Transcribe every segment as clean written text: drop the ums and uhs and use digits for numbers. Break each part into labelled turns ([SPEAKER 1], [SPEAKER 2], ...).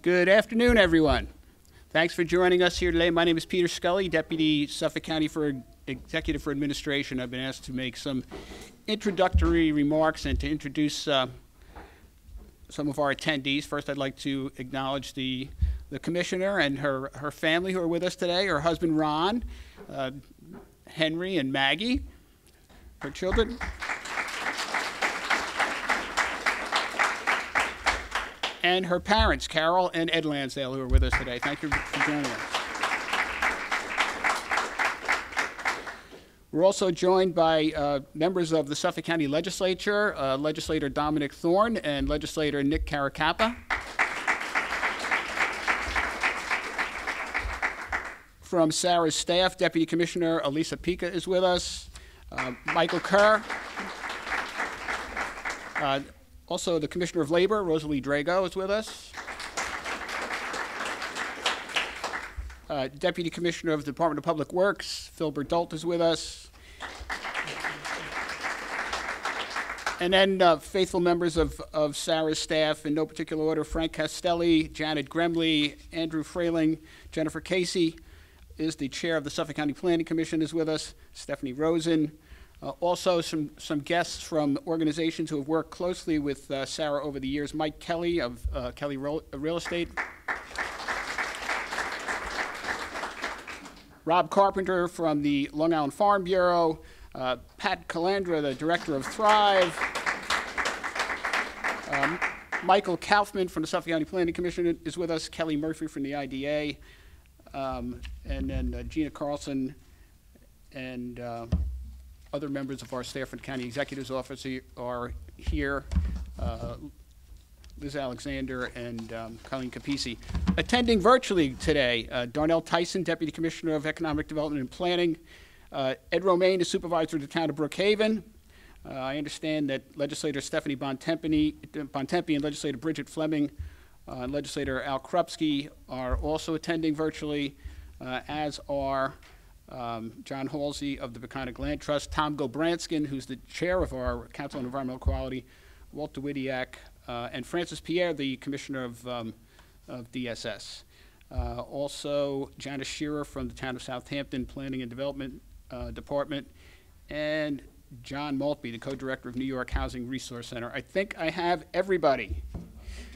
[SPEAKER 1] Good afternoon, everyone. Thanks for joining us here today. My name is Peter Scully, Deputy Suffolk County Executive for Administration. I've been asked to make some introductory remarks and to introduce some of our attendees. First, I'd like to acknowledge the Commissioner and her family who are with us today, her husband Ron, Henry and Maggie, her children. And her parents, Carol and Ed Landsdale, who are with us today. Thank you for joining us. We're also joined by members of the Suffolk County Legislature, Legislator Dominic Thorne and Legislator Nick Caracappa. From Sarah's staff, Deputy Commissioner Elisa Pica is with us. Michael Kerr. Also, the Commissioner of Labor, Rosalie Drago, is with us. Deputy Commissioner of the Department of Public Works, Phil Berdolt, is with us. And then faithful members of Sarah's staff, in no particular order, Frank Castelli, Janet Gremley, Andrew Frayling, Jennifer Casey is the chair of the Suffolk County Planning Commission, is with us, Stephanie Rosen. Also, some guests from organizations who have worked closely with Sarah over the years. Mike Kelly of Kelly Real Estate. Rob Carpenter from the Long Island Farm Bureau. Pat Calandra, the director of Thrive. Michael Kaufman from the Suffolk County Planning Commission is with us. Kelly Murphy from the IDA. And then Gina Carlson and other members of our staff and county executive's office are here, Liz Alexander and Colleen Capisi. Attending virtually today, Darnell Tyson, Deputy Commissioner of Economic Development and Planning, Ed Romaine, the Supervisor of the Town of Brookhaven. I understand that Legislator Stephanie Bontempi and Legislator Bridget Fleming and Legislator Al Krupski are also attending virtually, as are John Halsey of the Peconic Land Trust, Tom Gobranskin, who's the chair of our Council on Environmental Quality, Walt DeWidiak, and Francis Pierre, the commissioner of DSS. Also, Janice Shearer from the Town of Southampton Planning and Development Department, and John Maltby, the co-director of New York Housing Resource Center. I think I have everybody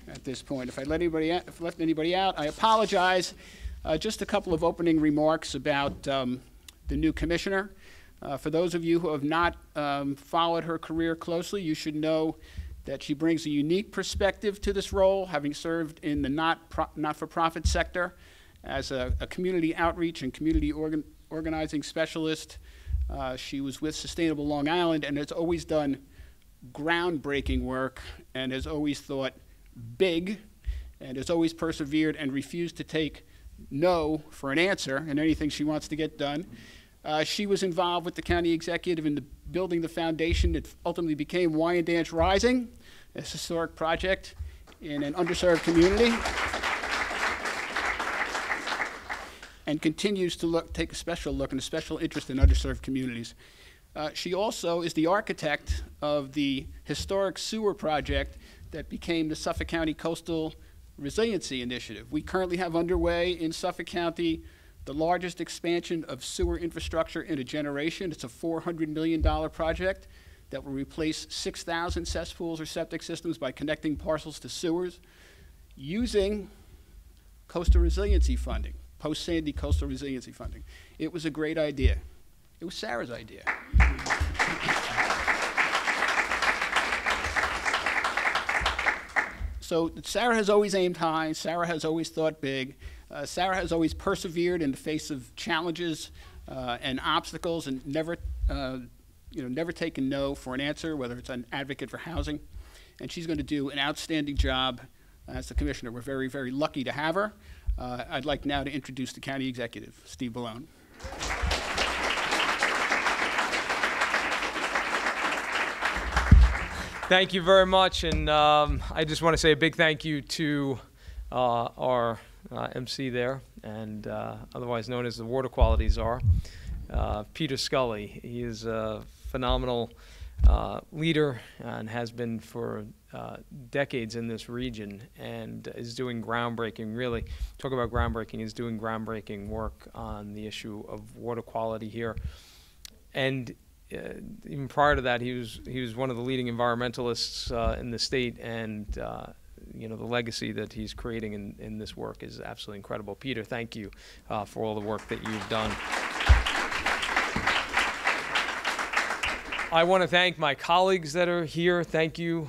[SPEAKER 1] at this point. If I left anybody out, I apologize. Just a couple of opening remarks about the new commissioner. For those of you who have not followed her career closely, you should know that she brings a unique perspective to this role, having served in the not-for-profit sector as a community outreach and community organizing specialist. She was with Sustainable Long Island and has always done groundbreaking work and has always thought big and has always persevered and refused to take no for an answer in anything she wants to get done. She was involved with the county executive in building the foundation that ultimately became Wyandanch Rising, a historic project in an underserved community, and continues to take a special look and a special interest in underserved communities. She also is the architect of the historic sewer project that became the Suffolk County Coastal Resiliency Initiative. We currently have underway in Suffolk County the largest expansion of sewer infrastructure in a generation. It's a $400 million project that will replace 6,000 cesspools or septic systems by connecting parcels to sewers using coastal resiliency funding, post-Sandy coastal resiliency funding. It was a great idea. It was Sarah's idea. So Sarah has always aimed high. Sarah has always thought big. Sarah has always persevered in the face of challenges and obstacles, and never taken no for an answer, whether it's an advocate for housing. And she's going to do an outstanding job as the commissioner. We're very, very lucky to have her. I'd like now to introduce the county executive, Steve Ballon.
[SPEAKER 2] Thank you very much, and I just want to say a big thank you to our MC there, and otherwise known as the Water Quality Czar, Peter Scully. He is a phenomenal leader and has been for decades in this region, and is doing groundbreaking, really, talk about groundbreaking, is doing groundbreaking work on the issue of water quality here. And even prior to that, he was one of the leading environmentalists in the state, and you know, the legacy that he's creating in this work is absolutely incredible. Peter, thank you for all the work that you've done. I want to thank my colleagues that are here. Thank you,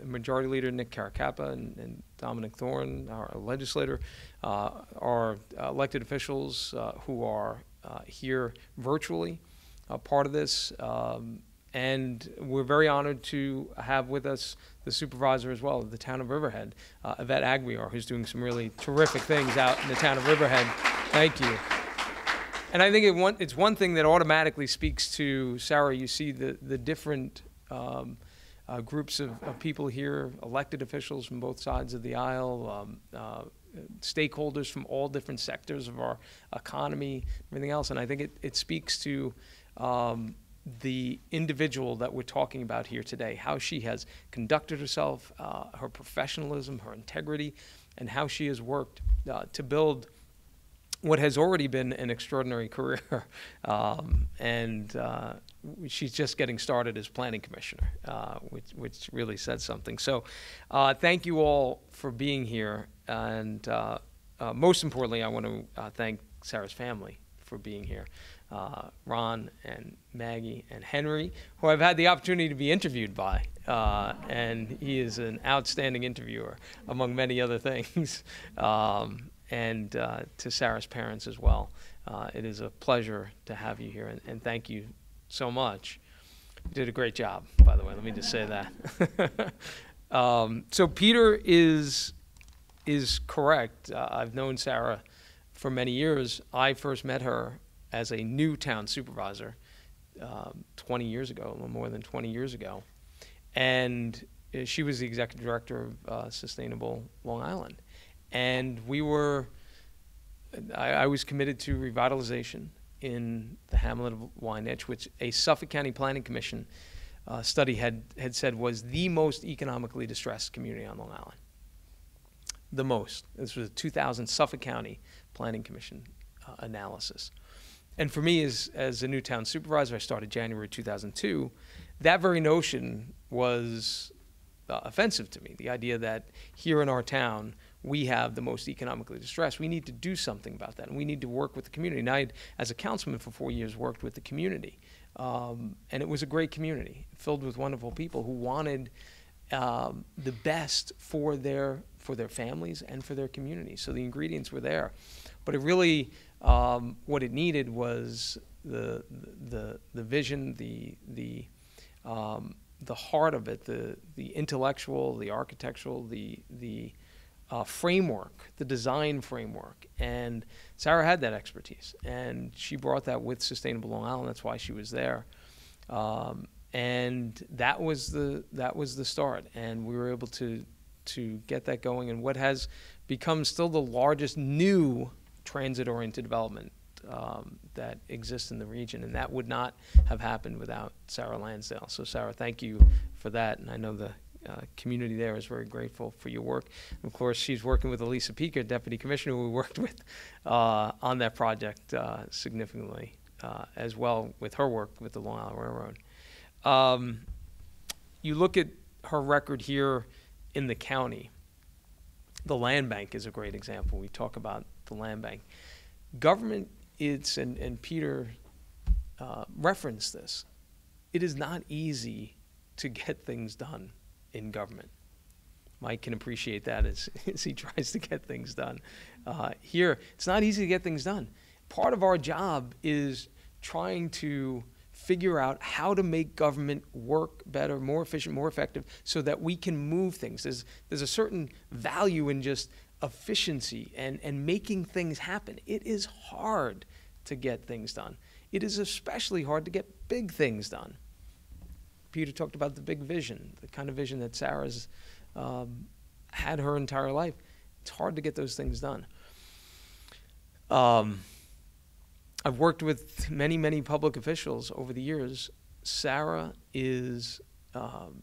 [SPEAKER 2] Majority Leader Nick Caracappa and Dominic Thorne, our legislator, our elected officials who are here virtually, part of this. And we're very honored to have with us the supervisor as well of the town of Riverhead, Yvette Aguiar, who's doing some really terrific things out in the town of Riverhead. Thank you. And I think it's one thing that automatically speaks to, Sarah, you see the different groups of people here, elected officials from both sides of the aisle, stakeholders from all different sectors of our economy, everything else. And I think it speaks to the individual that we're talking about here today, how she has conducted herself, her professionalism, her integrity, and how she has worked to build what has already been an extraordinary career. She's just getting started as planning commissioner, which really says something. So thank you all for being here. And most importantly, I want to thank Sarah's family for being here. Ron and Maggie and Henry, who I've had the opportunity to be interviewed by, and he is an outstanding interviewer, among many other things, and to Sarah's parents as well. It is a pleasure to have you here, and thank you so much. You did a great job, by the way, let me just say that. So Peter is correct. I've known Sarah for many years. I first met her as a new town supervisor 20 years ago, a little more than 20 years ago. And she was the executive director of Sustainable Long Island. And I was committed to revitalization in the hamlet of Wyandotte, which a Suffolk County Planning Commission study had said was the most economically distressed community on Long Island. The most. This was a 2000 Suffolk County Planning Commission analysis. And for me, as a new town supervisor, I started January 2002, that very notion was offensive to me. The idea that here in our town, we have the most economically distressed. We need to do something about that, and we need to work with the community. And I, as a councilman for 4 years, worked with the community. And it was a great community, filled with wonderful people who wanted the best for their families and for their community. So the ingredients were there. But it really, what it needed was the vision, the heart of it, the intellectual, the architectural, the framework, the design framework. And Sarah had that expertise, and she brought that with Sustainable Long Island. That's why she was there. And that was the start, and we were able to get that going in what has become still the largest new transit-oriented development that exists in the region, and that would not have happened without Sarah Landsdale. So Sarah, thank you for that, and I know the community there is very grateful for your work. And of course, she's working with Elisa Pica, Deputy Commissioner, who we worked with on that project significantly as well with her work with the Long Island Railroad. You look at her record here in the county. The land bank is a great example. We talk about the land bank. Government, and Peter referenced this, it is not easy to get things done in government. Mike can appreciate that as he tries to get things done. Here, it's not easy to get things done. Part of our job is trying to figure out how to make government work better, more efficient, more effective, so that we can move things. There's a certain value in just efficiency and making things happen. It is hard to get things done. It is especially hard to get big things done. Peter talked about the big vision, the kind of vision that Sarah's had her entire life. It's hard to get those things done. I've worked with many, many public officials over the years, Sarah is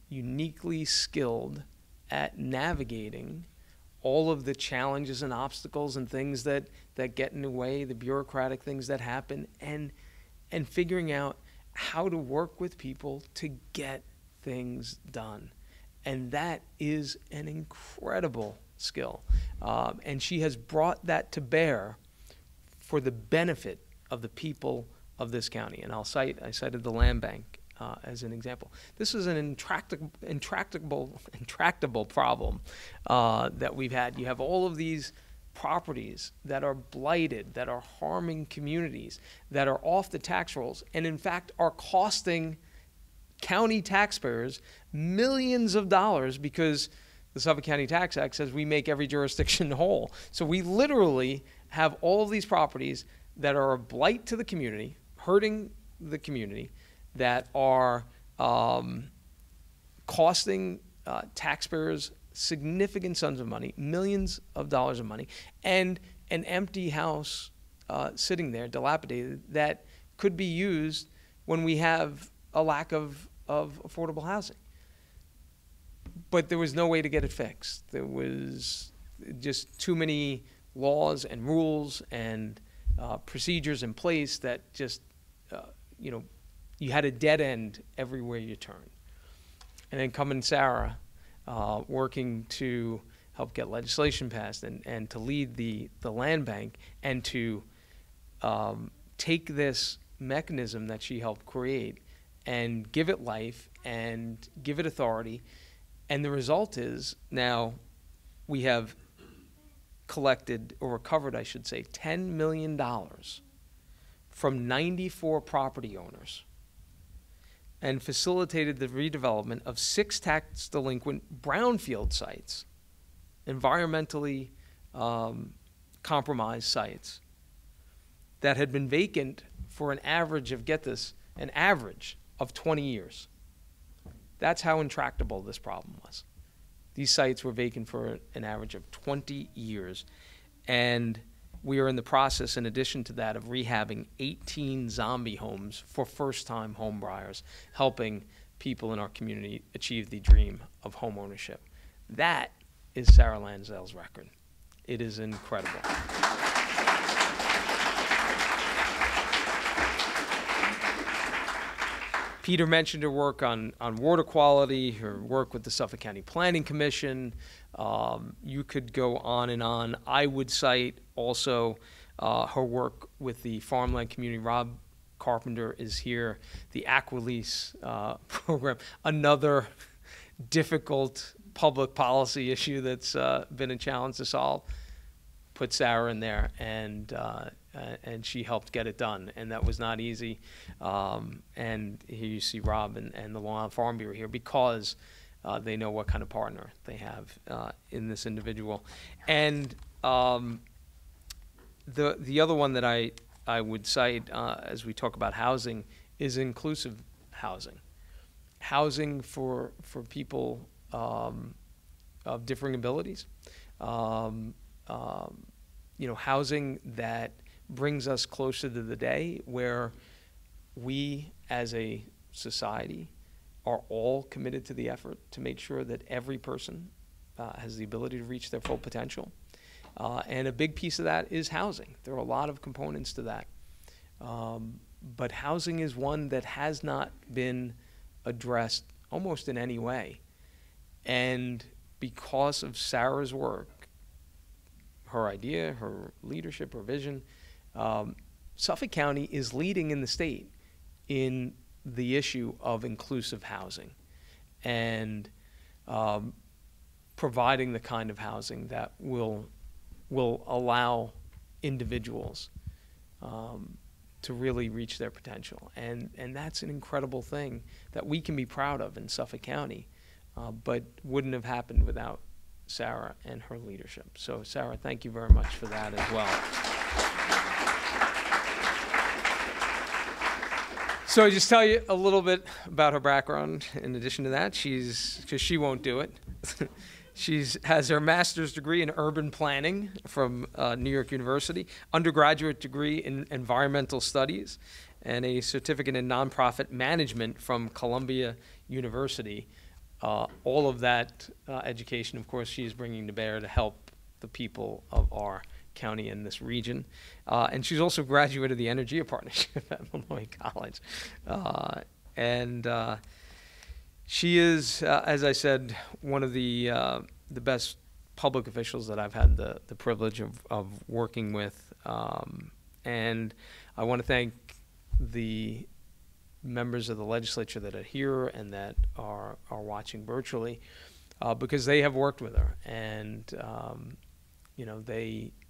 [SPEAKER 2] uniquely skilled at navigating all of the challenges and obstacles and things that get in the way, the bureaucratic things that happen, and figuring out how to work with people to get things done. And that is an incredible skill. And she has brought that to bear for the benefit of the people of this county. And I cited the land bank as an example. This is an intractable problem that we've had. You have all of these properties that are blighted, that are harming communities, that are off the tax rolls, and in fact are costing county taxpayers millions of dollars, because the Suffolk County Tax Act says we make every jurisdiction whole. So we literally have all of these properties that are a blight to the community, hurting the community, that are costing taxpayers significant sums of money, millions of dollars of money, and an empty house sitting there, dilapidated, that could be used when we have a lack of affordable housing. But there was no way to get it fixed. There was just too many laws and rules and procedures in place that just, you had a dead end everywhere you turned. And then coming Sarah, working to help get legislation passed and to lead the land bank, and to take this mechanism that she helped create and give it life and give it authority. And the result is now we have collected, or recovered, I should say, $10 million from 94 property owners, and facilitated the redevelopment of 6 tax delinquent brownfield sites, environmentally compromised sites that had been vacant for an average of, get this, an average of 20 years. That's how intractable this problem was. These sites were vacant for an average of 20 years. And we are in the process, in addition to that, of rehabbing 18 zombie homes for first-time home buyers, helping people in our community achieve the dream of home ownership. That is Sarah Landsdale's record. It is incredible. Peter mentioned her work on water quality, her work with the Suffolk County Planning Commission. You could go on and on. I would cite also her work with the farmland community. Rob Carpenter is here. The Aqualease program, another difficult public policy issue that's been a challenge to solve. Put Sarah in there, and she helped get it done, and that was not easy. And here you see Rob and the Long Island Farm Bureau here, because they know what kind of partner they have in this individual. And the other one that I would cite as we talk about housing is inclusive housing. Housing for people of differing abilities. Housing that brings us closer to the day where we as a society are all committed to the effort to make sure that every person has the ability to reach their full potential. And a big piece of that is housing. There are a lot of components to that. But housing is one that has not been addressed almost in any way. And because of Sarah's work, her idea, her leadership, her vision, Suffolk County is leading in the state in the issue of inclusive housing and providing the kind of housing that will allow individuals to really reach their potential. And that's an incredible thing that we can be proud of in Suffolk County, but wouldn't have happened without Sarah and her leadership. So Sarah, thank you very much for that as well. So I just tell you a little bit about her background. In addition to that, because she won't do it. She has her master's degree in urban planning from New York University, undergraduate degree in environmental studies, and a certificate in nonprofit management from Columbia University. All of that education, of course, she is bringing to bear to help the people of our county in this region. And she's also a graduate of the Energia Partnership at Illinois College. She is, as I said, one of the best public officials that I've had the privilege of working with. And I want to thank the members of the legislature that are here and that are watching virtually, because they have worked with her, and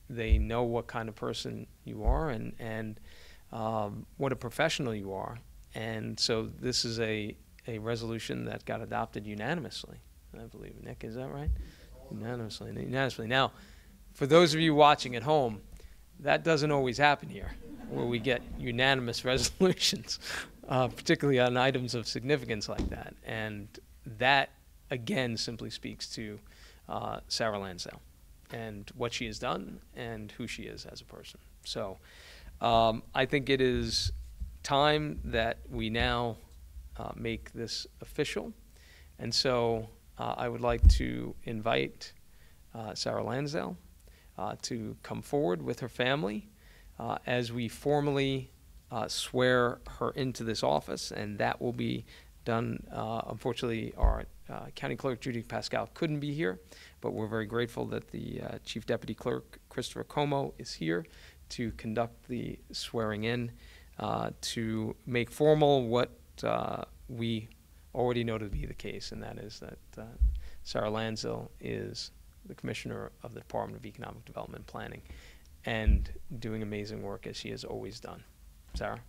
[SPEAKER 2] they know what kind of person you are and what a professional you are. And so this is a resolution that got adopted unanimously, I believe. Nick, is that right? Unanimously. Now, for those of you watching at home, that doesn't always happen here, where we get unanimous resolutions, particularly on items of significance like that. And that, again, simply speaks to Sarah Landsdale and what she has done and who she is as a person. So I think it is time that we now make this official. And so I would like to invite Sarah Landsdale to come forward with her family as we formally swear her into this office, and that will be done. Unfortunately, our County Clerk Judy Pascal couldn't be here, but we're very grateful that the Chief Deputy Clerk Christopher Como is here to conduct the swearing in, to make formal what we already know to be the case, and that is that Sarah Landsdale is the Commissioner of the Department of Economic Development and Planning, and doing amazing work as she has always done. Sarah?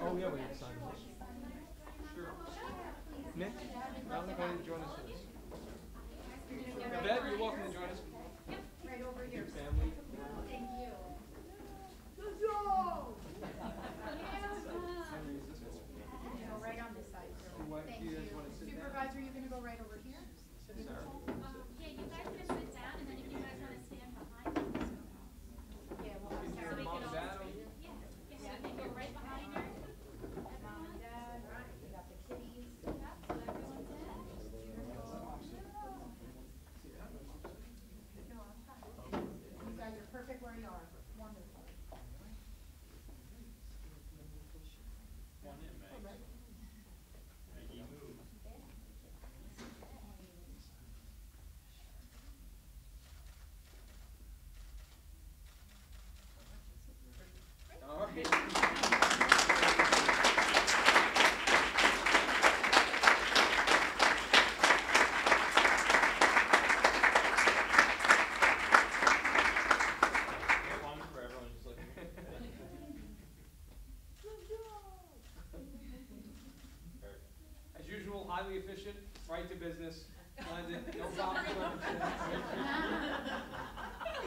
[SPEAKER 2] Oh, yeah, we have to sign it. Sure. Nick, I'm going to join us for this. Yvette, you're welcome to join us.
[SPEAKER 3] Right over here.
[SPEAKER 2] Family.
[SPEAKER 3] Thank you. Go right on this side. Thank you. Supervisor, you're going to go right over here?
[SPEAKER 4] Yeah, you guys can sit down, and then if you guys want to stand behind me.
[SPEAKER 3] Yeah, we'll have Sarah.
[SPEAKER 4] So we can all see. Yeah, so you can go right behind her.
[SPEAKER 3] Mom and Dad, we got the kitties.
[SPEAKER 4] Yep, so everyone's in.
[SPEAKER 3] You guys are perfect where you are. Wonderful.
[SPEAKER 2] All right. As usual, highly efficient, right to business, blended, no problem.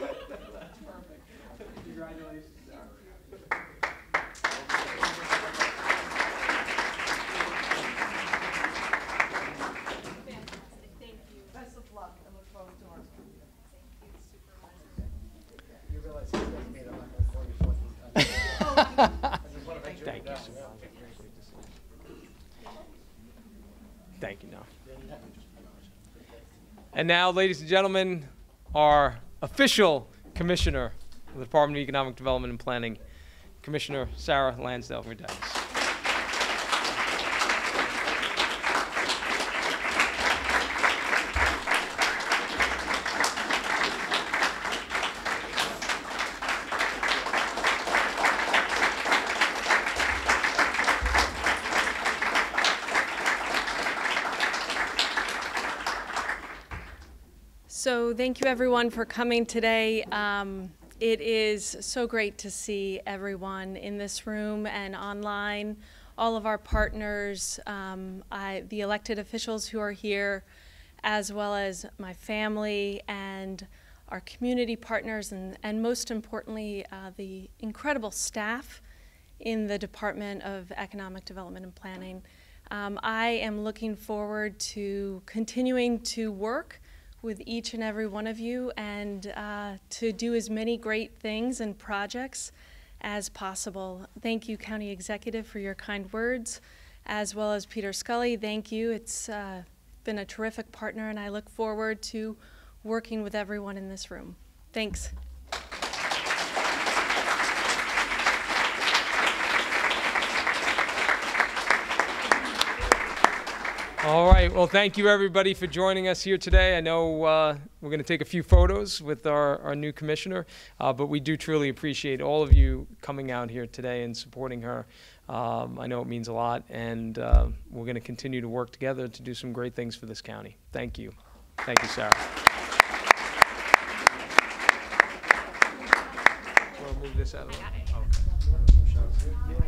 [SPEAKER 2] That's perfect. Congratulations, Sarah.
[SPEAKER 3] Fantastic. Thank you. Best of luck. I look forward to our. Thank you, Supervisor.
[SPEAKER 5] You realize he's getting paid, I'm not gonna call you 20 times.
[SPEAKER 3] Oh,
[SPEAKER 2] Thank you, no. And now, ladies and gentlemen, our official Commissioner of the Department of Economic Development and Planning, Commissioner Sarah Landsdale Verdettes.
[SPEAKER 5] So thank you everyone for coming today. It is so great to see everyone in this room and online, all of our partners, the elected officials who are here, as well as my family and our community partners, and most importantly, the incredible staff in the Department of Economic Development and Planning. I am looking forward to continuing to work with each and every one of you and to do as many great things and projects as possible. Thank you, County Executive, for your kind words, as well as Peter Scully. Thank you. It's been a terrific partner, and I look forward to working with everyone in this room. Thanks.
[SPEAKER 2] All right, well, thank you everybody for joining us here today. I know we're going to take a few photos with our new commissioner, but we do truly appreciate all of you coming out here today and supporting her. I know it means a lot, and we're going to continue to work together to do some great things for this county. Thank you. Thank you, Sarah. Want to move this out of the way? Okay.